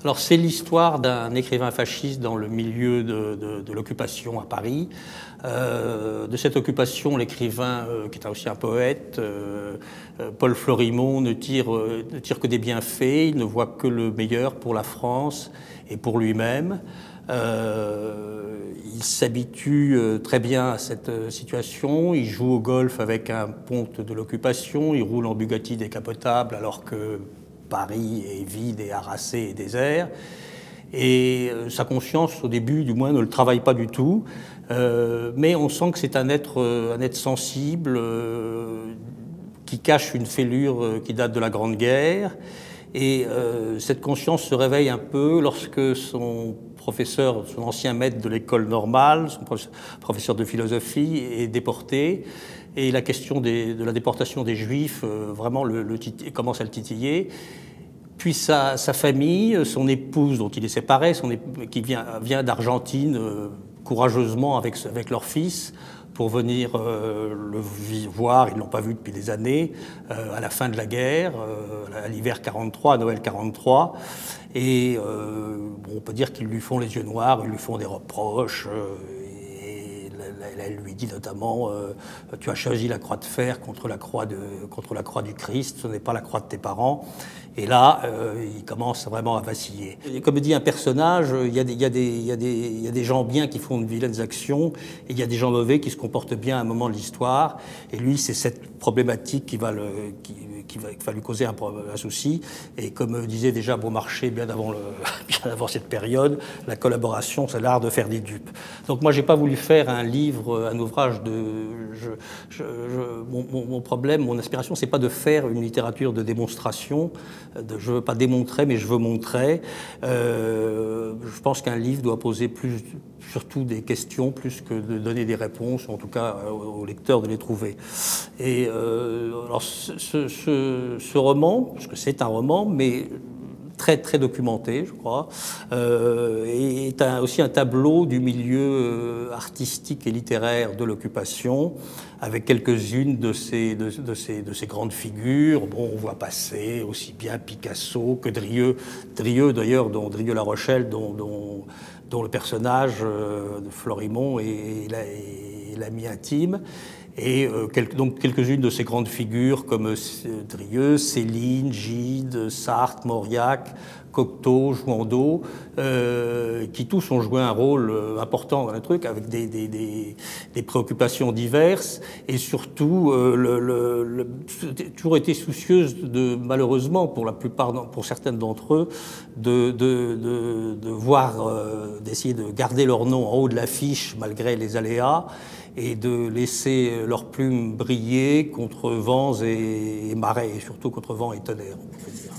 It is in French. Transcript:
Alors c'est l'histoire d'un écrivain fasciste dans le milieu de l'occupation à Paris. De cette occupation, l'écrivain, qui est aussi un poète, Paul Florimond, ne tire que des bienfaits, il ne voit que le meilleur pour la France et pour lui-même. Il s'habitue très bien à cette situation, il joue au golf avec un ponte de l'occupation, il roule en Bugatti décapotable alors que Paris est vide et harassé et désert. Et sa conscience, au début, du moins, ne le travaille pas du tout. Mais on sent que c'est un être sensible qui cache une fêlure qui date de la Grande Guerre. Et cette conscience se réveille un peu lorsque son professeur, son ancien maître de l'école normale, son professeur de philosophie, est déporté. Et la question de la déportation des Juifs, vraiment, commence à le titiller. Puis sa famille, son épouse dont il est séparé, qui vient d'Argentine courageusement avec leur fils pour venir le voir, ils ne l'ont pas vu depuis des années, à la fin de la guerre, à l'hiver 43, à Noël 43. Et on peut dire qu'ils lui font les yeux noirs, ils lui font des reproches. Elle lui dit notamment tu as choisi la croix de fer contre la croix du Christ, ce n'est pas la croix de tes parents. Et là, il commence vraiment à vaciller. Et comme dit un personnage, il y a des gens bien qui font de vilaines actions, et il y a des gens mauvais qui se comportent bien à un moment de l'histoire. Et lui, c'est cette problématique qui va lui causer un souci. Et comme disait déjà Beaumarchais bien avant cette période, la collaboration, c'est l'art de faire des dupes. Donc moi, j'ai pas voulu faire un ouvrage mon problème, mon aspiration, c'est pas de faire une littérature de démonstration. Je veux pas démontrer, mais je veux montrer. Je pense qu'un livre doit poser surtout des questions, plus que de donner des réponses, en tout cas au lecteur de les trouver. Et alors ce roman, parce que c'est un roman, mais très très documenté, je crois, est aussi un tableau du milieu artistique et littéraire de l'occupation, avec quelques-unes de ces grandes figures. Bon, on voit passer aussi bien Picasso que Drieux d'ailleurs, dont Drieux-La Rochelle, dont le personnage de Florimond est l'ami intime. Et donc quelques-unes de ces grandes figures comme Drieux, Céline, Gide, Sartre, Mauriac, Cocteau, Jouandeau, qui tous ont joué un rôle important dans le truc, avec des préoccupations diverses, et surtout toujours été soucieuse malheureusement pour certaines d'entre eux, d'essayer de garder leur nom en haut de l'affiche malgré les aléas, et de laisser leurs plumes briller contre vents et marées, et surtout contre vents et tonnerres, on peut dire.